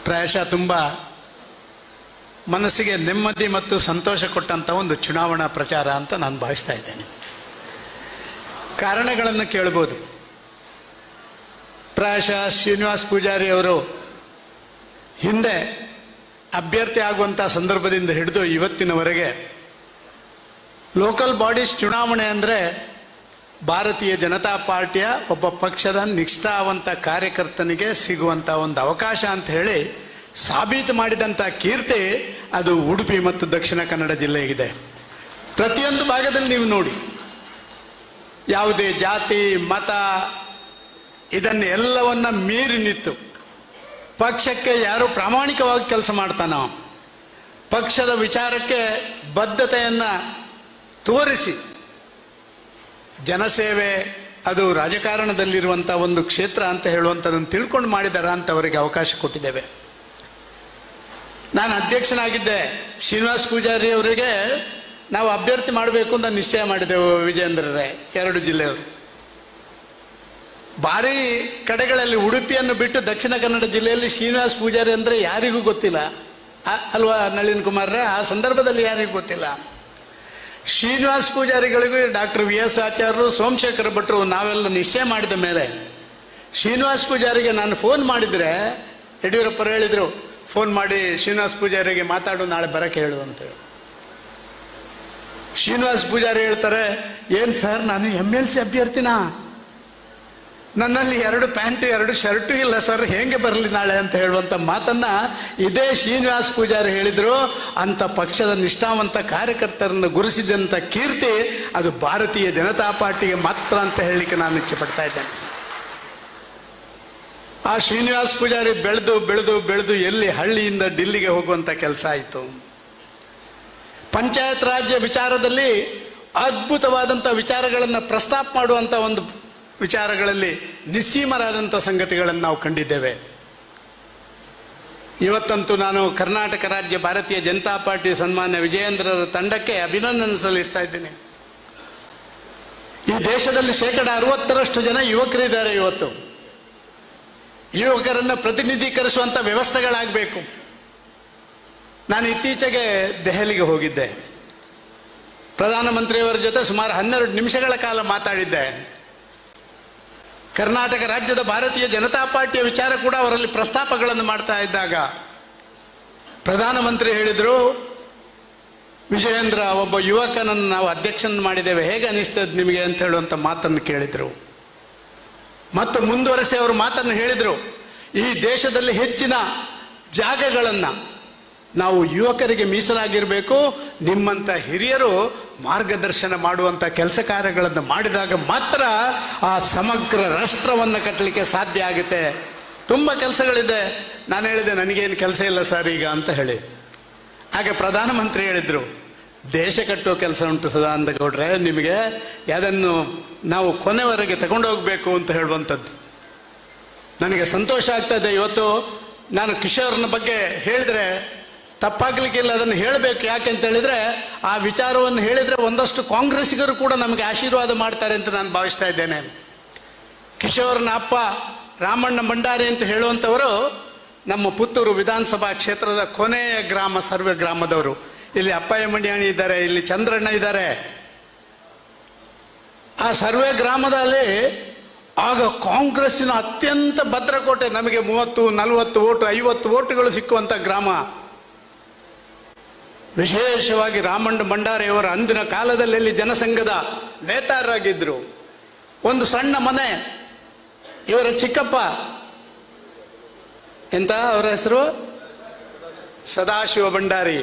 ಪ್ರಾಯಶಃ ತುಂಬ ಮನಸ್ಸಿಗೆ ನೆಮ್ಮದಿ ಮತ್ತು ಸಂತೋಷ ಕೊಟ್ಟಂಥ ಒಂದು ಚುನಾವಣಾ ಪ್ರಚಾರ ಅಂತ ನಾನು ಭಾವಿಸ್ತಾ ಇದ್ದೇನೆ. ಕಾರಣಗಳನ್ನು ಕೇಳ್ಬೋದು. ಪ್ರಾಯಶಃ ಶ್ರೀನಿವಾಸ್ ಪೂಜಾರಿ ಅವರು ಹಿಂದೆ ಅಭ್ಯರ್ಥಿ ಆಗುವಂಥ ಸಂದರ್ಭದಿಂದ ಹಿಡಿದು ಇವತ್ತಿನವರೆಗೆ ಲೋಕಲ್ ಬಾಡೀಸ್ ಚುನಾವಣೆ ಅಂದರೆ ಭಾರತೀಯ ಜನತಾ ಪಾರ್ಟಿಯ ಒಬ್ಬ ಪಕ್ಷದ ನಿಷ್ಠಾವಂತ ಕಾರ್ಯಕರ್ತನಿಗೆ ಸಿಗುವಂಥ ಒಂದು ಅವಕಾಶ ಅಂತ ಹೇಳಿ ಸಾಬೀತು ಮಾಡಿದಂಥ ಕೀರ್ತಿ ಅದು ಉಡುಪಿ ಮತ್ತು ದಕ್ಷಿಣ ಕನ್ನಡ ಜಿಲ್ಲೆಗಿದೆ. ಪ್ರತಿಯೊಂದು ಭಾಗದಲ್ಲಿ ನೀವು ನೋಡಿ, ಯಾವುದೇ ಜಾತಿ ಮತ ಇದನ್ನು ಎಲ್ಲವನ್ನ ಮೀರಿ ನಿಂತು ಪಕ್ಷಕ್ಕೆ ಯಾರು ಪ್ರಾಮಾಣಿಕವಾಗಿ ಕೆಲಸ ಮಾಡ್ತಾನೋ, ಪಕ್ಷದ ವಿಚಾರಕ್ಕೆ ಬದ್ಧತೆಯನ್ನು ತೋರಿಸಿ ಜನಸೇವೆ ಅದು ರಾಜಕಾರಣದಲ್ಲಿರುವಂಥ ಒಂದು ಕ್ಷೇತ್ರ ಅಂತ ಹೇಳುವಂಥದ್ದನ್ನು ತಿಳ್ಕೊಂಡು ಮಾಡಿದಾರ ಅಂತ ಅವರಿಗೆ ಅವಕಾಶ ಕೊಟ್ಟಿದ್ದೇವೆ. ನಾನು ಅಧ್ಯಕ್ಷನಾಗಿದ್ದೆ. ಶ್ರೀನಿವಾಸ್ ಪೂಜಾರಿ ಅವರಿಗೆ ನಾವು ಅಭ್ಯರ್ಥಿ ಮಾಡಬೇಕು ಅಂತ ನಿಶ್ಚಯ ಮಾಡಿದೆವು. ವಿಜಯೇಂದ್ರರೇ, 2 ಜಿಲ್ಲೆಯವರು. ಭಾರಿ ಕಡೆಗಳಲ್ಲಿ ಉಡುಪಿಯನ್ನು ಬಿಟ್ಟು ದಕ್ಷಿಣ ಕನ್ನಡ ಜಿಲ್ಲೆಯಲ್ಲಿ ಶ್ರೀನಿವಾಸ್ ಪೂಜಾರಿ ಅಂದರೆ ಯಾರಿಗೂ ಗೊತ್ತಿಲ್ಲ ಅಲ್ವಾ ನಳಿನ್ ಕುಮಾರ್ರೆ? ಆ ಸಂದರ್ಭದಲ್ಲಿ ಯಾರಿಗೂ ಗೊತ್ತಿಲ್ಲ. ಶ್ರೀನಿವಾಸ್ ಪೂಜಾರಿಗಳಿಗೂ ಡಾಕ್ಟರ್ VS ಆಚಾರ್ಯರು, ಸೋಮಶೇಖರ ಭಟ್ರು ನಾವೆಲ್ಲ ನಿಶ್ಚಯ ಮಾಡಿದ ಮೇಲೆ ಶ್ರೀನಿವಾಸ್ ಪೂಜಾರಿಗೆ ನಾನು ಫೋನ್ ಮಾಡಿದರೆ ಯಡಿಯೂರಪ್ಪರು ಹೇಳಿದರು, ಫೋನ್ ಮಾಡಿ ಶ್ರೀನಿವಾಸ್ ಪೂಜಾರಿಗೆ ಮಾತಾಡು, ನಾಳೆ ಬರಕ್ಕೆ ಹೇಳು ಅಂತೇಳಿ. ಶ್ರೀನಿವಾಸ್ ಪೂಜಾರಿ ಹೇಳ್ತಾರೆ, ಏನು ಸರ್ ನಾನು MLC ಅಭ್ಯರ್ಥಿನಾ? ನನ್ನಲ್ಲಿ 2 ಪ್ಯಾಂಟು 2 ಶರ್ಟು ಇಲ್ಲ ಸರ್, ಹೇಗೆ ಬರಲಿ ನಾಳೆ ಅಂತ ಹೇಳುವಂಥ ಮಾತನ್ನ ಇದೇ ಶ್ರೀನಿವಾಸ್ ಪೂಜಾರಿ ಹೇಳಿದ್ರು. ಅಂತ ಪಕ್ಷದ ನಿಷ್ಠಾವಂತ ಕಾರ್ಯಕರ್ತರನ್ನು ಗುರುಸಿದಂಥ ಕೀರ್ತಿ ಅದು ಭಾರತೀಯ ಜನತಾ ಪಾರ್ಟಿಗೆ ಮಾತ್ರ ಅಂತ ಹೇಳಲಿಕ್ಕೆ ನಾನು ಇಚ್ಛೆ ಪಡ್ತಾ ಇದ್ದೇನೆ. ಆ ಶ್ರೀನಿವಾಸ್ ಪೂಜಾರಿ ಬೆಳೆದು ಬೆಳೆದು ಬೆಳೆದು ಎಲ್ಲಿ ಹಳ್ಳಿಯಿಂದ ಡಿಲ್ಲಿಗೆ ಹೋಗುವಂಥ ಕೆಲಸ ಆಯಿತು. ಪಂಚಾಯತ್ ರಾಜ್ಯ ವಿಚಾರದಲ್ಲಿ ಅದ್ಭುತವಾದಂಥ ವಿಚಾರಗಳನ್ನು ಪ್ರಸ್ತಾಪ ಮಾಡುವಂಥ ಒಂದು ವಿಚಾರಗಳಲ್ಲಿ ನಿಸ್ಸೀಮರಾದಂಥ ಸಂಗತಿಗಳನ್ನು ನಾವು ಕಂಡಿದ್ದೇವೆ. ಇವತ್ತಂತೂ ನಾನು ಕರ್ನಾಟಕ ರಾಜ್ಯ ಭಾರತೀಯ ಜನತಾ ಪಾರ್ಟಿ ಸನ್ಮಾನ್ಯ ವಿಜಯೇಂದ್ರರ ತಂಡಕ್ಕೆ ಅಭಿನಂದನೆ ಸಲ್ಲಿಸ್ತಾ ಇದ್ದೀನಿ. ಈ ದೇಶದಲ್ಲಿ 60% ಜನ ಯುವಕರಿದ್ದಾರೆ. ಇವತ್ತು ಯುವಕರನ್ನು ಪ್ರತಿನಿಧೀಕರಿಸುವಂಥ ವ್ಯವಸ್ಥೆಗಳಾಗಬೇಕು. ನಾನು ಇತ್ತೀಚೆಗೆ ದೆಹಲಿಗೆ ಹೋಗಿದ್ದೆ. ಪ್ರಧಾನಮಂತ್ರಿಯವರ ಜೊತೆ ಸುಮಾರು 12 ನಿಮಿಷಗಳ ಕಾಲ ಮಾತಾಡಿದ್ದೆ. ಕರ್ನಾಟಕ ರಾಜ್ಯದ ಭಾರತೀಯ ಜನತಾ ಪಾರ್ಟಿಯ ವಿಚಾರ ಕೂಡ ಅವರಲ್ಲಿ ಪ್ರಸ್ತಾಪಗಳನ್ನು ಮಾಡ್ತಾ ಇದ್ದಾಗ ಪ್ರಧಾನಮಂತ್ರಿ ಹೇಳಿದರು, ವಿಜಯೇಂದ್ರ ಒಬ್ಬ ಯುವಕನನ್ನು ನಾವು ಅಧ್ಯಕ್ಷನ ಮಾಡಿದ್ದೇವೆ, ಹೇಗೆ ಅನಿಸ್ತದೆ ನಿಮಗೆ ಅಂತ ಹೇಳುವಂಥ ಮಾತನ್ನು ಕೇಳಿದರು. ಮತ್ತು ಮುಂದುವರೆಸಿ ಅವರು ಮಾತನ್ನು ಹೇಳಿದರು, ಈ ದೇಶದಲ್ಲಿ ಹೆಚ್ಚಿನ ಜಾಗಗಳನ್ನು ನಾವು ಯುವಕರಿಗೆ ಮೀಸಲಾಗಿರಬೇಕು, ನಿಮ್ಮಂಥ ಹಿರಿಯರು ಮಾರ್ಗದರ್ಶನ ಮಾಡುವಂಥ ಕೆಲಸ ಕಾರ್ಯಗಳನ್ನು ಮಾಡಿದಾಗ ಮಾತ್ರ ಆ ಸಮಗ್ರ ರಾಷ್ಟ್ರವನ್ನು ಕಟ್ಟಲಿಕ್ಕೆ ಸಾಧ್ಯ ಆಗುತ್ತೆ. ತುಂಬ ಕೆಲಸಗಳಿದೆ. ನಾನು ಹೇಳಿದೆ, ನನಗೇನು ಕೆಲಸ ಇಲ್ಲ ಸರ್ ಈಗ ಅಂತ ಹೇಳಿ. ಹಾಗೆ ಪ್ರಧಾನಮಂತ್ರಿ ಹೇಳಿದರು, ದೇಶ ಕಟ್ಟುವ ಕೆಲಸ ಉಂಟು ಸದಾನಂದ ಗೌಡ್ರೆ, ನಿಮಗೆ ಅದನ್ನು ನಾವು ಕೊನೆವರೆಗೆ ತಗೊಂಡೋಗ್ಬೇಕು ಅಂತ ಹೇಳುವಂಥದ್ದು. ನನಗೆ ಸಂತೋಷ ಆಗ್ತದೆ. ಇವತ್ತು ನಾನು ಕಿಶೋರ್ನ ಬಗ್ಗೆ ಹೇಳಿದ್ರೆ ತಪ್ಪಾಗ್ಲಿಕ್ಕಿಲ್ಲ, ಅದನ್ನು ಹೇಳಬೇಕು. ಯಾಕೆ ಅಂತ ಹೇಳಿದ್ರೆ ಆ ವಿಚಾರವನ್ನು ಹೇಳಿದರೆ ಒಂದಷ್ಟು ಕಾಂಗ್ರೆಸ್ಸಿಗರು ಕೂಡ ನಮಗೆ ಆಶೀರ್ವಾದ ಮಾಡ್ತಾರೆ ಅಂತ ನಾನು ಭಾವಿಸ್ತಾ ಇದ್ದೇನೆ. ಕಿಶೋರ್ನ ಅಪ್ಪ ರಾಮಣ್ಣ ಭಂಡಾರಿ ಅಂತ ಹೇಳುವಂಥವರು ನಮ್ಮ ಪುತ್ತೂರು ವಿಧಾನಸಭಾ ಕ್ಷೇತ್ರದ ಕೊನೆಯ ಗ್ರಾಮ ಸರ್ವೆ ಗ್ರಾಮದವರು. ಇಲ್ಲಿ ಅಪ್ಪಯ್ಯ ಮಣಿಯಾಣಿ ಇದ್ದಾರೆ, ಇಲ್ಲಿ ಚಂದ್ರಣ್ಣ ಇದ್ದಾರೆ. ಆ ಸರ್ವೆ ಗ್ರಾಮದಲ್ಲಿ ಆಗ ಕಾಂಗ್ರೆಸ್ಸಿನ ಅತ್ಯಂತ ಭದ್ರಕೋಟೆ, ನಮಗೆ 30, 40 ಓಟು 50 ಓಟುಗಳು ಸಿಕ್ಕುವಂಥ ಗ್ರಾಮ. ವಿಶೇಷವಾಗಿ ರಾಮಣ್ಣ ಭಂಡಾರಿಯವರು ಅಂದಿನ ಕಾಲದಲ್ಲಿ ಇಲ್ಲಿ ಜನಸಂಘದ ನೇತಾರರಾಗಿದ್ದರು. ಒಂದು ಸಣ್ಣ ಮನೆ, ಇವರ ಚಿಕ್ಕಪ್ಪ ಎಂತ ಅವರ ಹೆಸರು ಸದಾಶಿವ ಭಂಡಾರಿ.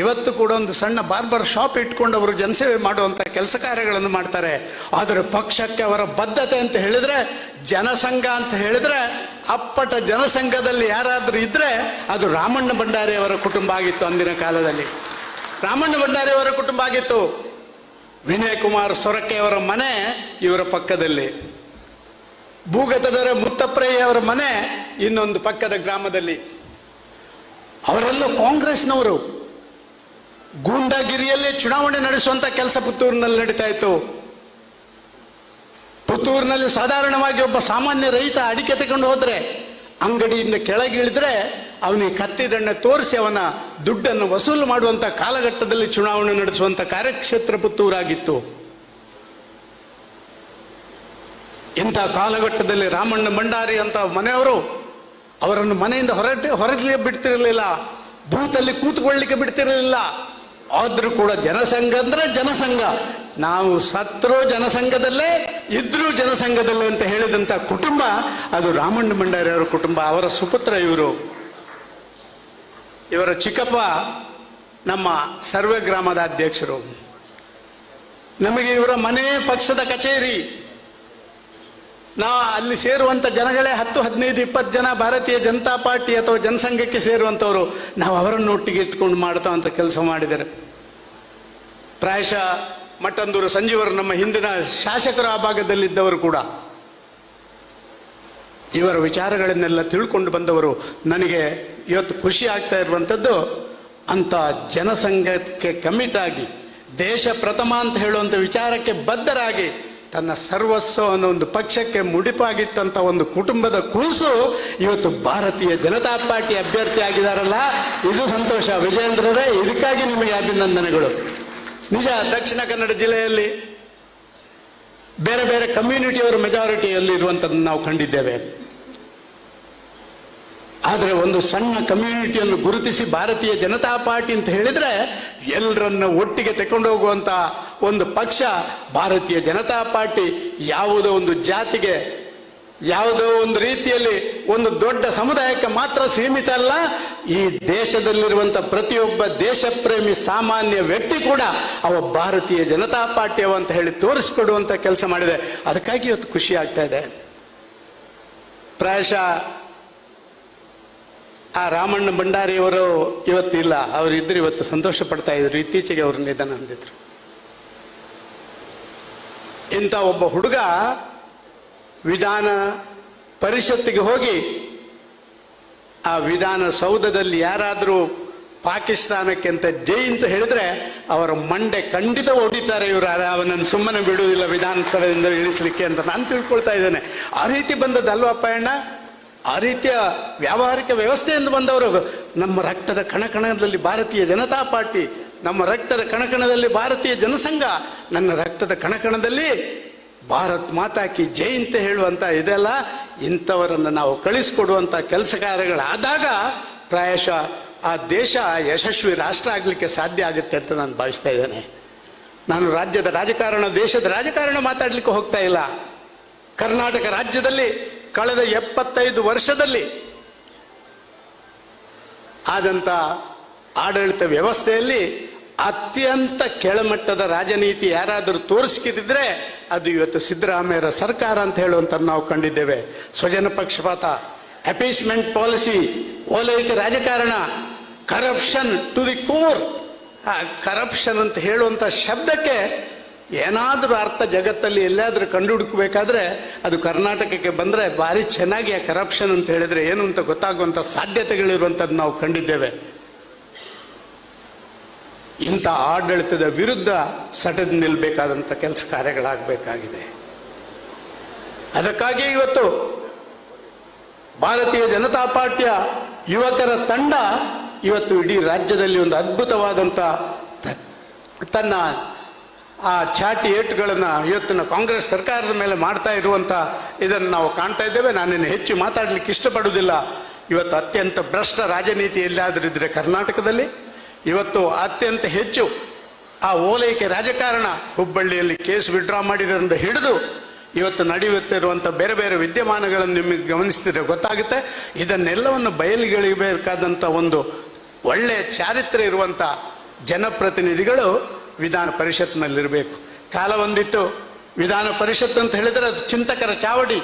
ಇವತ್ತು ಕೂಡ ಒಂದು ಸಣ್ಣ ಬಾರ್ಬರ್ ಶಾಪ್ ಇಟ್ಕೊಂಡು ಅವರು ಜನಸೇವೆ ಮಾಡುವಂಥ ಕೆಲಸ ಕಾರ್ಯಗಳನ್ನು ಮಾಡ್ತಾರೆ. ಆದರೆ ಪಕ್ಷಕ್ಕೆ ಅವರ ಬದ್ಧತೆ ಅಂತ ಹೇಳಿದ್ರೆ, ಜನಸಂಘ ಅಂತ ಹೇಳಿದ್ರೆ, ಅಪ್ಪಟ ಜನಸಂಘದಲ್ಲಿ ಯಾರಾದರೂ ಇದ್ರೆ ಅದು ರಾಮಣ್ಣ ಭಂಡಾರಿಯವರ ಕುಟುಂಬ ಆಗಿತ್ತು. ಅಂದಿನ ಕಾಲದಲ್ಲಿ ರಾಮಣ್ಣ ಭಂಡಾರಿಯವರ ಕುಟುಂಬ ಆಗಿತ್ತು. ವಿನಯ್ ಕುಮಾರ್ ಸೊರಕೆಯವರ ಮನೆ ಇವರ ಪಕ್ಕದಲ್ಲಿ, ಭೂಗತದವರ ಮುತ್ತಪ್ರಯ್ಯವರ ಮನೆ ಇನ್ನೊಂದು ಪಕ್ಕದ ಗ್ರಾಮದಲ್ಲಿ. ಅವರೆಲ್ಲ ಕಾಂಗ್ರೆಸ್ನವರು. ಗೂಂಡಾಗಿರಿಯಲ್ಲೇ ಚುನಾವಣೆ ನಡೆಸುವಂತ ಕೆಲಸ ಪುತ್ತೂರಿನಲ್ಲಿ ನಡೀತಾ ಇತ್ತು. ಪುತ್ತೂರಿನಲ್ಲಿ ಸಾಧಾರಣವಾಗಿ ಒಬ್ಬ ಸಾಮಾನ್ಯ ರೈತ ಅಡಿಕೆ ತಗೊಂಡು ಹೋದ್ರೆ ಅಂಗಡಿಯಿಂದ ಕೆಳಗಿಳಿದ್ರೆ ಅವನಿಗೆ ಕತ್ತಿದಣ್ಣೆ ತೋರಿಸಿ ಅವನ ದುಡ್ಡನ್ನು ವಸೂಲು ಮಾಡುವಂಥ ಕಾಲಘಟ್ಟದಲ್ಲಿ ಚುನಾವಣೆ ನಡೆಸುವಂಥ ಕಾರ್ಯಕ್ಷೇತ್ರ ಪುತ್ತೂರಾಗಿತ್ತು. ಇಂಥ ಕಾಲಘಟ್ಟದಲ್ಲಿ ರಾಮಣ್ಣ ಭಂಡಾರಿ ಅಂತ ಮನೆಯವರು ಅವರನ್ನು ಮನೆಯಿಂದ ಹೊರಗೆ ಬಿಡ್ತಿರಲಿಲ್ಲ, ಬೂತಲ್ಲಿ ಕೂತ್ಕೊಳ್ಳಿಕ್ಕೆ ಬಿಡ್ತಿರಲಿಲ್ಲ. ಆದ್ರೂ ಕೂಡ ಜನಸಂಘ ಅಂದ್ರೆ ಜನಸಂಘ, ನಾವು ಸತ್ರು ಜನಸಂಘದಲ್ಲೇ ಇದ್ರೂ ಜನಸಂಘದಲ್ಲೇ ಅಂತ ಹೇಳಿದಂಥ ಕುಟುಂಬ ಅದು ರಾಮಣ್ಣ ಭಂಡಾರಿ ಅವರ ಕುಟುಂಬ. ಅವರ ಸುಪುತ್ರ ಇವರು. ಇವರ ಚಿಕ್ಕಪ್ಪ ನಮ್ಮ ಸರ್ವೆ ಗ್ರಾಮದ ಅಧ್ಯಕ್ಷರು. ನಮಗೆ ಇವರ ಮನೆ ಪಕ್ಷದ ಕಚೇರಿ. ಅಲ್ಲಿ ಸೇರುವಂಥ ಜನಗಳೇ 10, 15, 20 ಜನ ಭಾರತೀಯ ಜನತಾ ಪಾರ್ಟಿ ಅಥವಾ ಜನಸಂಘಕ್ಕೆ ಸೇರುವಂಥವ್ರು. ನಾವು ಅವರನ್ನು ಒಟ್ಟಿಗೆ ಇಟ್ಕೊಂಡು ಮಾಡ್ತಾ ಕೆಲಸ ಮಾಡಿದ್ದಾರೆ. ಪ್ರಾಯಶಃ ಮಟ್ಟಂದೂರು ಸಂಜೀವರು ನಮ್ಮ ಹಿಂದಿನ ಶಾಸಕರು ಆ ಭಾಗದಲ್ಲಿದ್ದವರು ಕೂಡ ಇವರ ವಿಚಾರಗಳನ್ನೆಲ್ಲ ತಿಳ್ಕೊಂಡು ಬಂದವರು. ನನಗೆ ಇವತ್ತು ಖುಷಿ ಆಗ್ತಾ ಇರುವಂಥದ್ದು, ಅಂಥ ಜನಸಂಘಕ್ಕೆ ಕಮಿಟ್ ಆಗಿ ದೇಶ ಪ್ರಥಮ ಅಂತ ಹೇಳುವಂಥ ವಿಚಾರಕ್ಕೆ ಬದ್ಧರಾಗಿ ತನ್ನ ಸರ್ವಸ್ವವನ್ನು ಒಂದು ಪಕ್ಷಕ್ಕೆ ಮುಡಿಪಾಗಿತ್ತಂತ ಒಂದು ಕುಟುಂಬದ ಕೂಸು ಇವತ್ತು ಭಾರತೀಯ ಜನತಾ ಪಾರ್ಟಿ ಅಭ್ಯರ್ಥಿ ಆಗಿದಾರಲ್ಲ, ಇದು ಸಂತೋಷ. ವಿಜಯೇಂದ್ರರೇ, ಇದಕ್ಕಾಗಿ ನಿಮಗೆ ಅಭಿನಂದನೆಗಳು. ನಿಜ, ದಕ್ಷಿಣ ಕನ್ನಡ ಜಿಲ್ಲೆಯಲ್ಲಿ ಬೇರೆ ಬೇರೆ ಕಮ್ಯುನಿಟಿಯವರು ಮೆಜಾರಿಟಿಯಲ್ಲಿ ಇರುವಂಥದ್ದನ್ನು ನಾವು ಕಂಡಿದ್ದೇವೆ. ಆದರೆ ಒಂದು ಸಣ್ಣ ಕಮ್ಯುನಿಟಿಯನ್ನು ಗುರುತಿಸಿ ಭಾರತೀಯ ಜನತಾ ಪಾರ್ಟಿ ಅಂತ ಹೇಳಿದ್ರೆ ಎಲ್ಲರನ್ನ ಒಟ್ಟಿಗೆ ತಗೊಂಡು ಹೋಗುವಂತ ಒಂದು ಪಕ್ಷ ಭಾರತೀಯ ಜನತಾ ಪಾರ್ಟಿ. ಯಾವುದೋ ಒಂದು ಜಾತಿಗೆ, ಯಾವುದೋ ಒಂದು ರೀತಿಯಲ್ಲಿ ಒಂದು ದೊಡ್ಡ ಸಮುದಾಯಕ್ಕೆ ಮಾತ್ರ ಸೀಮಿತ ಅಲ್ಲ. ಈ ದೇಶದಲ್ಲಿರುವಂಥ ಪ್ರತಿಯೊಬ್ಬ ದೇಶಪ್ರೇಮಿ ಸಾಮಾನ್ಯ ವ್ಯಕ್ತಿ ಕೂಡ ಅವ ಭಾರತೀಯ ಜನತಾ ಪಾರ್ಟಿ ಅವ ಅಂತ ಹೇಳಿ ತೋರಿಸಿಕೊಡುವಂಥ ಕೆಲಸ ಮಾಡಿದೆ. ಅದಕ್ಕಾಗಿ ಇವತ್ತು ಖುಷಿ ಆಗ್ತಾ ಇದೆ. ಪ್ರಾಯಶಃ ಆ ರಾಮಣ್ಣ ಭಂಡಾರಿಯವರು ಇವತ್ತಿಲ್ಲ, ಅವರಿದ್ದರು ಇವತ್ತು ಸಂತೋಷ ಪಡ್ತಾ ಇದ್ರು. ಇತ್ತೀಚೆಗೆ ಅವರು ನಿಧನ ಹೊಂದಿದ್ರು. ಇಂಥ ಒಬ್ಬ ಹುಡುಗ ವಿಧಾನ ಪರಿಷತ್ತಿಗೆ ಹೋಗಿ ಆ ವಿಧಾನಸೌಧದಲ್ಲಿ ಯಾರಾದರೂ ಪಾಕಿಸ್ತಾನಕ್ಕೆ ಅಂತ ಜೈ ಅಂತ ಹೇಳಿದ್ರೆ ಅವರ ಮಂಡೆ ಖಂಡಿತ ಹೊಡಿತಾರೆ. ಇವರು ಅವನನ್ನು ಸುಮ್ಮನೆ ಬಿಡುವುದಿಲ್ಲ ವಿಧಾನಸಭೆಯಿಂದ ಇಳಿಸ್ಲಿಕ್ಕೆ ಅಂತ ನಾನು ತಿಳ್ಕೊಳ್ತಾ ಇದ್ದೇನೆ. ಆ ರೀತಿ ಬಂದದ್ದಲ್ವಪ್ಪ ಅಣ್ಣ, ಆ ರೀತಿಯ ವ್ಯಾವಹಾರಿಕ ವ್ಯವಸ್ಥೆಯಿಂದ ಬಂದವರು. ನಮ್ಮ ರಕ್ತದ ಕಣಕಣದಲ್ಲಿ ಭಾರತೀಯ ಜನತಾ ಪಾರ್ಟಿ, ನಮ್ಮ ರಕ್ತದ ಕಣಕಣದಲ್ಲಿ ಭಾರತೀಯ ಜನಸಂಘ, ನನ್ನ ರಕ್ತದ ಕಣಕಣದಲ್ಲಿ ಭಾರತ್ ಮಾತಾ ಕಿ ಜೈ ಅಂತ ಹೇಳುವಂಥ ಇದೆಲ್ಲ ಇಂಥವರನ್ನು ನಾವು ಕಳಿಸ್ಕೊಡುವಂಥ ಕೆಲಸ ಕಾರ್ಯಗಳಾದಾಗ ಪ್ರಾಯಶಃ ಆ ದೇಶ ಯಶಸ್ವಿ ರಾಷ್ಟ್ರ ಆಗಲಿಕ್ಕೆ ಸಾಧ್ಯ ಆಗುತ್ತೆ ಅಂತ ನಾನು ಭಾವಿಸ್ತಾ ಇದ್ದೇನೆ. ನಾನು ರಾಜ್ಯದ ರಾಜಕಾರಣ, ದೇಶದ ರಾಜಕಾರಣ ಮಾತಾಡಲಿಕ್ಕೆ ಹೋಗ್ತಾ ಇಲ್ಲ. ಕರ್ನಾಟಕ ರಾಜ್ಯದಲ್ಲಿ ಕಳೆದ 75 ವರ್ಷದಲ್ಲಿ ಆದಂಥ ಆಡಳಿತ ವ್ಯವಸ್ಥೆಯಲ್ಲಿ ಅತ್ಯಂತ ಕೆಳಮಟ್ಟದ ರಾಜನೀತಿ ಯಾರಾದರೂ ತೋರಿಸ್ಕಿದ್ರೆ ಅದು ಇವತ್ತು ಸಿದ್ದರಾಮಯ್ಯರ ಸರ್ಕಾರ ಅಂತ ಹೇಳುವಂತ ನಾವು ಕಂಡಿದ್ದೇವೆ. ಸ್ವಜನ ಪಕ್ಷಪಾತ, ಅಪೀಸ್ಮೆಂಟ್ ಪಾಲಿಸಿ, ಓಲೈಕೆ ರಾಜಕಾರಣ, corruption to the core. Corruption ಅಂತ ಹೇಳುವಂಥ ಶಬ್ದಕ್ಕೆ ಏನಾದರೂ ಅರ್ಥ ಜಗತ್ತಲ್ಲಿ ಎಲ್ಲಾದರೂ ಕಂಡು ಹುಡುಕಬೇಕಾದ್ರೆ ಅದು ಕರ್ನಾಟಕಕ್ಕೆ ಬಂದರೆ ಭಾರಿ ಚೆನ್ನಾಗಿ ಆ ಕರಪ್ಷನ್ ಅಂತ ಹೇಳಿದ್ರೆ ಏನು ಅಂತ ಗೊತ್ತಾಗುವಂಥ ಸಾಧ್ಯತೆಗಳಿರುವಂಥದ್ದು ನಾವು ಕಂಡಿದ್ದೇವೆ. ಇಂಥ ಆಡಳಿತದ ವಿರುದ್ಧ ಸಟದು ನಿಲ್ಲಬೇಕಾದಂಥ ಕೆಲಸ ಕಾರ್ಯಗಳಾಗಬೇಕಾಗಿದೆ. ಅದಕ್ಕಾಗಿ ಇವತ್ತು ಭಾರತೀಯ ಜನತಾ ಪಾರ್ಟಿಯ ಯುವಕರ ತಂಡ ಇವತ್ತು ಇಡೀ ರಾಜ್ಯದಲ್ಲಿ ಒಂದು ಅದ್ಭುತವಾದಂಥ ತನ್ನ ಆ ಚಾಟಿ ಏಟುಗಳನ್ನು ಇವತ್ತಿನ ಕಾಂಗ್ರೆಸ್ ಸರ್ಕಾರದ ಮೇಲೆ ಮಾಡ್ತಾ ಇರುವಂಥ ಇದನ್ನು ನಾವು ಕಾಣ್ತಾ ಇದ್ದೇವೆ. ನಾನೇನು ಹೆಚ್ಚು ಮಾತಾಡಲಿಕ್ಕೆ ಇಷ್ಟಪಡುವುದಿಲ್ಲ. ಇವತ್ತು ಅತ್ಯಂತ ಭ್ರಷ್ಟ ರಾಜನೀತಿ ಎಲ್ಲಾದರೂ ಇದ್ದರೆ ಕರ್ನಾಟಕದಲ್ಲಿ ಇವತ್ತು ಅತ್ಯಂತ ಹೆಚ್ಚು ಆ ಓಲೈಕೆ ರಾಜಕಾರಣ, ಹುಬ್ಬಳ್ಳಿಯಲ್ಲಿ ಕೇಸ್ ವಿಡ್ರಾ ಮಾಡಿರೋದ್ರಿಂದ ಹಿಡಿದು ಇವತ್ತು ನಡೆಯುತ್ತಿರುವಂಥ ಬೇರೆ ಬೇರೆ ವಿದ್ಯಮಾನಗಳನ್ನು ನಿಮಗೆ ಗಮನಿಸ್ತಿದ್ರೆ ಗೊತ್ತಾಗುತ್ತೆ. ಇದನ್ನೆಲ್ಲವನ್ನು ಬಯಲಿಗೆಳಿಬೇಕಾದಂಥ ಒಂದು ಒಳ್ಳೆಯ ಚಾರಿತ್ರ್ಯ ಇರುವಂಥ ಜನಪ್ರತಿನಿಧಿಗಳು ವಿಧಾನ ಪರಿಷತ್ನಲ್ಲಿರಬೇಕು. ಕಾಲ ಒಂದಿತ್ತು ವಿಧಾನ ಪರಿಷತ್ ಅಂತ ಹೇಳಿದರೆ ಅದು ಚಿಂತಕರ ಚಾವಡಿ.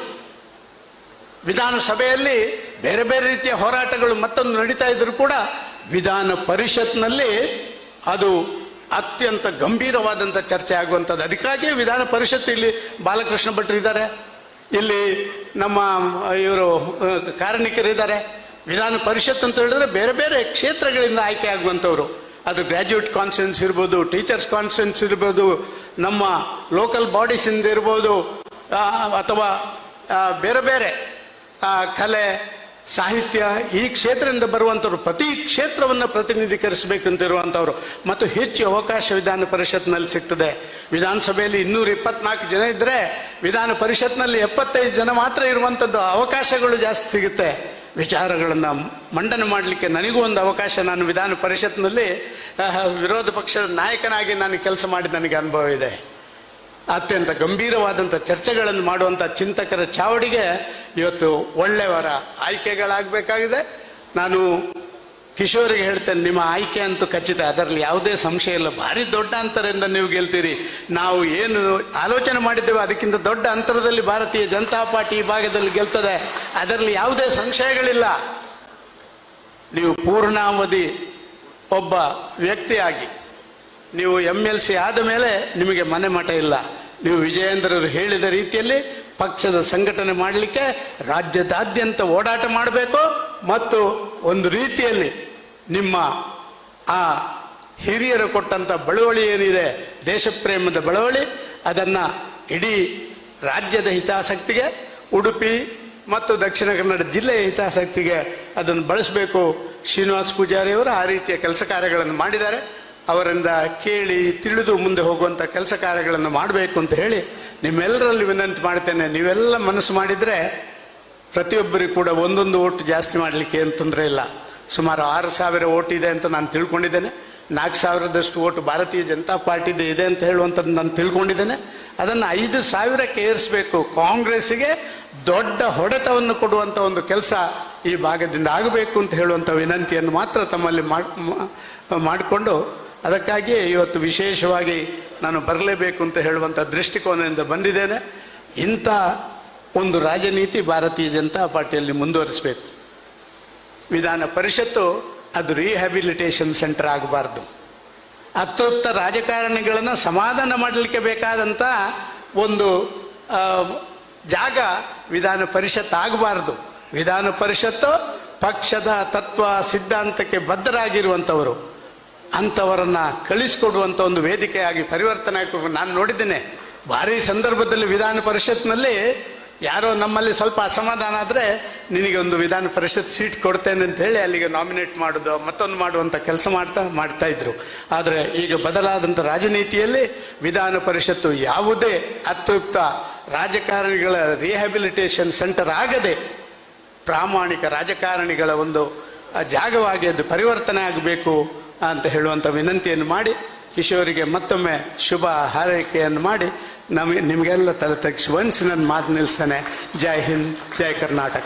ವಿಧಾನಸಭೆಯಲ್ಲಿ ಬೇರೆ ಬೇರೆ ರೀತಿಯ ಹೋರಾಟಗಳು ಮತ್ತೊಂದು ನಡೀತಾ ಇದ್ರು ಕೂಡ ವಿಧಾನ ಪರಿಷತ್ನಲ್ಲಿ ಅದು ಅತ್ಯಂತ ಗಂಭೀರವಾದಂಥ ಚರ್ಚೆ ಆಗುವಂಥದ್ದು. ಅದಕ್ಕಾಗಿ ವಿಧಾನ ಪರಿಷತ್ ಇಲ್ಲಿ ಬಾಲಕೃಷ್ಣ ಭಟ್ರು ಇದ್ದಾರೆ, ಇಲ್ಲಿ ನಮ್ಮ ಇವರು ಕಾರಣಿಕರಿದ್ದಾರೆ. ವಿಧಾನ ಪರಿಷತ್ ಅಂತ ಹೇಳಿದ್ರೆ ಬೇರೆ ಬೇರೆ ಕ್ಷೇತ್ರಗಳಿಂದ ಆಯ್ಕೆ ಆಗುವಂಥವ್ರು. ಅದು ಗ್ರ್ಯಾಜುಯೇಟ್ ಕಾನ್ಫರೆನ್ಸ್ ಇರ್ಬೋದು, ಟೀಚರ್ಸ್ ಕಾನ್ಫರೆನ್ಸ್ ಇರ್ಬೋದು, ನಮ್ಮ ಲೋಕಲ್ ಬಾಡೀಸಿಂದ ಇರ್ಬೋದು, ಅಥವಾ ಬೇರೆ ಬೇರೆ ಕಲೆ ಸಾಹಿತ್ಯ ಈ ಕ್ಷೇತ್ರದಿಂದ ಬರುವಂಥವ್ರು ಪ್ರತಿ ಕ್ಷೇತ್ರವನ್ನು ಪ್ರತಿನಿಧೀಕರಿಸಬೇಕು ಅಂತ ಇರುವಂಥವ್ರು ಮತ್ತು ಹೆಚ್ಚು ಅವಕಾಶ ವಿಧಾನ ಪರಿಷತ್ನಲ್ಲಿ ಸಿಗ್ತದೆ. ವಿಧಾನಸಭೆಯಲ್ಲಿ 224 ಜನ ಇದ್ದರೆ ವಿಧಾನ ಪರಿಷತ್ನಲ್ಲಿ 75 ಜನ ಮಾತ್ರ ಇರುವಂಥದ್ದು. ಅವಕಾಶಗಳು ಜಾಸ್ತಿ ಸಿಗುತ್ತೆ. ವಿಚಾರಗಳನ್ನು ಮಂಡನೆ ಮಾಡಲಿಕ್ಕೆ ನನಗೂ ಒಂದು ಅವಕಾಶ. ನಾನು ವಿಧಾನ ಪರಿಷತ್ನಲ್ಲಿ ವಿರೋಧ ಪಕ್ಷದ ನಾಯಕನಾಗಿ ನಾನು ಕೆಲಸ ಮಾಡಿದ ನನಗೆ ಅನುಭವ ಇದೆ. ಅತ್ಯಂತ ಗಂಭೀರವಾದಂಥ ಚರ್ಚೆಗಳನ್ನು ಮಾಡುವಂಥ ಚಿಂತಕರ ಚಾವಡಿಗೆ ಇವತ್ತು ಒಳ್ಳೆಯವರ ಆಯ್ಕೆಗಳಾಗಬೇಕಾಗಿದೆ. ನಾನು ಕಿಶೋರಿಗೆ ಹೇಳ್ತೇನೆ, ನಿಮ್ಮ ಆಯ್ಕೆ ಅಂತೂ ಖಚಿತ, ಅದರಲ್ಲಿ ಯಾವುದೇ ಸಂಶಯ ಇಲ್ಲ. ಭಾರಿ ದೊಡ್ಡ ಅಂತರದಿಂದ ನೀವು ಗೆಲ್ತೀರಿ. ನಾವು ಏನು ಆಲೋಚನೆ ಮಾಡಿದ್ದೇವೆ ಅದಕ್ಕಿಂತ ದೊಡ್ಡ ಅಂತರದಲ್ಲಿ ಭಾರತೀಯ ಜನತಾ ಪಾರ್ಟಿ ಈ ಭಾಗದಲ್ಲಿ ಗೆಲ್ತದೆ, ಅದರಲ್ಲಿ ಯಾವುದೇ ಸಂಶಯಗಳಿಲ್ಲ. ನೀವು ಪೂರ್ಣಾವಧಿ ಒಬ್ಬ ವ್ಯಕ್ತಿಯಾಗಿ ನೀವು MLC ಆದ ಮೇಲೆ ನಿಮಗೆ ಮನೆ ಮಠ ಇಲ್ಲ. ನೀವು ವಿಜಯೇಂದ್ರರು ಹೇಳಿದ ರೀತಿಯಲ್ಲಿ ಪಕ್ಷದ ಸಂಘಟನೆ ಮಾಡಲಿಕ್ಕೆ ರಾಜ್ಯದಾದ್ಯಂತ ಓಡಾಟ ಮಾಡಬೇಕು ಮತ್ತು ಒಂದು ರೀತಿಯಲ್ಲಿ ನಿಮ್ಮ ಆ ಹಿರಿಯರು ಕೊಟ್ಟಂಥ ಬಳುವಳಿ ಏನಿದೆ, ದೇಶಪ್ರೇಮದ ಬಳುವಳಿ, ಅದನ್ನು ಇಡೀ ರಾಜ್ಯದ ಹಿತಾಸಕ್ತಿಗೆ, ಉಡುಪಿ ಮತ್ತು ದಕ್ಷಿಣ ಕನ್ನಡ ಜಿಲ್ಲೆಯ ಹಿತಾಸಕ್ತಿಗೆ ಅದನ್ನು ಬಳಸಬೇಕು. ಶ್ರೀನಿವಾಸ್ ಪೂಜಾರಿಯವರು ಆ ರೀತಿಯ ಕೆಲಸ ಕಾರ್ಯಗಳನ್ನು ಮಾಡಿದ್ದಾರೆ. ಅವರಿಂದ ಕೇಳಿ ತಿಳಿದು ಮುಂದೆ ಹೋಗುವಂಥ ಕೆಲಸ ಕಾರ್ಯಗಳನ್ನು ಮಾಡಬೇಕು ಅಂತ ಹೇಳಿ ನಿಮ್ಮೆಲ್ಲರಲ್ಲಿ ವಿನಂತಿ ಮಾಡ್ತೇನೆ. ನೀವೆಲ್ಲ ಮನಸ್ಸು ಮಾಡಿದರೆ ಪ್ರತಿಯೊಬ್ಬರಿಗೂ ಕೂಡ ಒಂದೊಂದು ಓಟು ಜಾಸ್ತಿ ಮಾಡಲಿಕ್ಕೆ ಏನು ತೊಂದರೆ ಇಲ್ಲ. ಸುಮಾರು 6,000 ಓಟ್ ಇದೆ ಅಂತ ನಾನು ತಿಳ್ಕೊಂಡಿದ್ದೇನೆ. 4,000ದಷ್ಟು ಓಟು ಭಾರತೀಯ ಜನತಾ ಪಾರ್ಟಿದು ಇದೆ ಅಂತ ಹೇಳುವಂಥದ್ದು ನಾನು ತಿಳ್ಕೊಂಡಿದ್ದೇನೆ. ಅದನ್ನು 5,000ಕ್ಕೆ ಏರಿಸಬೇಕು. ಕಾಂಗ್ರೆಸ್ಸಿಗೆ ದೊಡ್ಡ ಹೊಡೆತವನ್ನು ಕೊಡುವಂಥ ಒಂದು ಕೆಲಸ ಈ ಭಾಗದಿಂದ ಆಗಬೇಕು ಅಂತ ಹೇಳುವಂಥ ವಿನಂತಿಯನ್ನು ಮಾತ್ರ ತಮ್ಮಲ್ಲಿ ಮಾಡಿಕೊಂಡು, ಅದಕ್ಕಾಗಿಯೇ ಇವತ್ತು ವಿಶೇಷವಾಗಿ ನಾನು ಬರಲೇಬೇಕು ಅಂತ ಹೇಳುವಂಥ ದೃಷ್ಟಿಕೋನದಿಂದ ಬಂದಿದ್ದೇನೆ. ಇಂಥ ಒಂದು ರಾಜನೀತಿ ಭಾರತೀಯ ಜನತಾ ಪಾರ್ಟಿಯಲ್ಲಿ ಮುಂದುವರಿಸಬೇಕು. ವಿಧಾನ ಪರಿಷತ್ತು ಅದು ರಿಹ್ಯಾಬಿಲಿಟೇಷನ್ ಸೆಂಟರ್ ಆಗಬಾರ್ದು. ಅತೃಪ್ತ ರಾಜಕಾರಣಿಗಳನ್ನು ಸಮಾಧಾನ ಮಾಡಲಿಕ್ಕೆ ಬೇಕಾದಂಥ ಒಂದು ಜಾಗ ವಿಧಾನ ಪರಿಷತ್ ಆಗಬಾರ್ದು. ವಿಧಾನ ಪರಿಷತ್ತು ಪಕ್ಷದ ತತ್ವ ಸಿದ್ಧಾಂತಕ್ಕೆ ಬದ್ಧರಾಗಿರುವಂಥವರು, ಅಂಥವರನ್ನು ಕಳಿಸ್ಕೊಡುವಂಥ ಒಂದು ವೇದಿಕೆಯಾಗಿ ಪರಿವರ್ತನೆ ಆಗಬೇಕು. ನಾನು ನೋಡಿದ್ದೇನೆ ಭಾರಿ ಸಂದರ್ಭದಲ್ಲಿ ವಿಧಾನ ಪರಿಷತ್ನಲ್ಲಿ ಯಾರೋ ನಮ್ಮಲ್ಲಿ ಸ್ವಲ್ಪ ಅಸಮಾಧಾನ ಆದರೆ ನಿನಗೆ ಒಂದು ವಿಧಾನ ಪರಿಷತ್ ಸೀಟ್ ಕೊಡ್ತೇನೆ ಅಂತ ಹೇಳಿ ಅಲ್ಲಿಗೆ ನಾಮಿನೇಟ್ ಮಾಡೋದು ಮತ್ತೊಂದು ಮಾಡುವಂಥ ಕೆಲಸ ಮಾಡ್ತಾ ಇದ್ರು. ಆದರೆ ಈಗ ಬದಲಾದಂಥ ರಾಜನೀತಿಯಲ್ಲಿ ವಿಧಾನ ಪರಿಷತ್ತು ಯಾವುದೇ ಅತೃಪ್ತ ರಾಜಕಾರಣಿಗಳ ರಿಹ್ಯಾಬಿಲಿಟೇಷನ್ ಸೆಂಟರ್ ಆಗದೆ ಪ್ರಾಮಾಣಿಕ ರಾಜಕಾರಣಿಗಳ ಒಂದು ಜಾಗವಾಗಿ ಅದು ಪರಿವರ್ತನೆ ಆಗಬೇಕು ಅಂತ ಹೇಳುವಂಥ ವಿನಂತಿಯನ್ನು ಮಾಡಿ ಕಿಶೋರಿಗೆ ಮತ್ತೊಮ್ಮೆ ಶುಭ ಹಾರೈಕೆಯನ್ನು ಮಾಡಿ ನಿಮಗೆಲ್ಲ ತಲೆ ತಗ್ಗಿಸಿ ನನ್ನ ಮಾತು ನಿಲ್ಲಿಸ್ತಾನೆ. ಜೈ ಹಿಂದ್, ಜೈ ಕರ್ನಾಟಕ.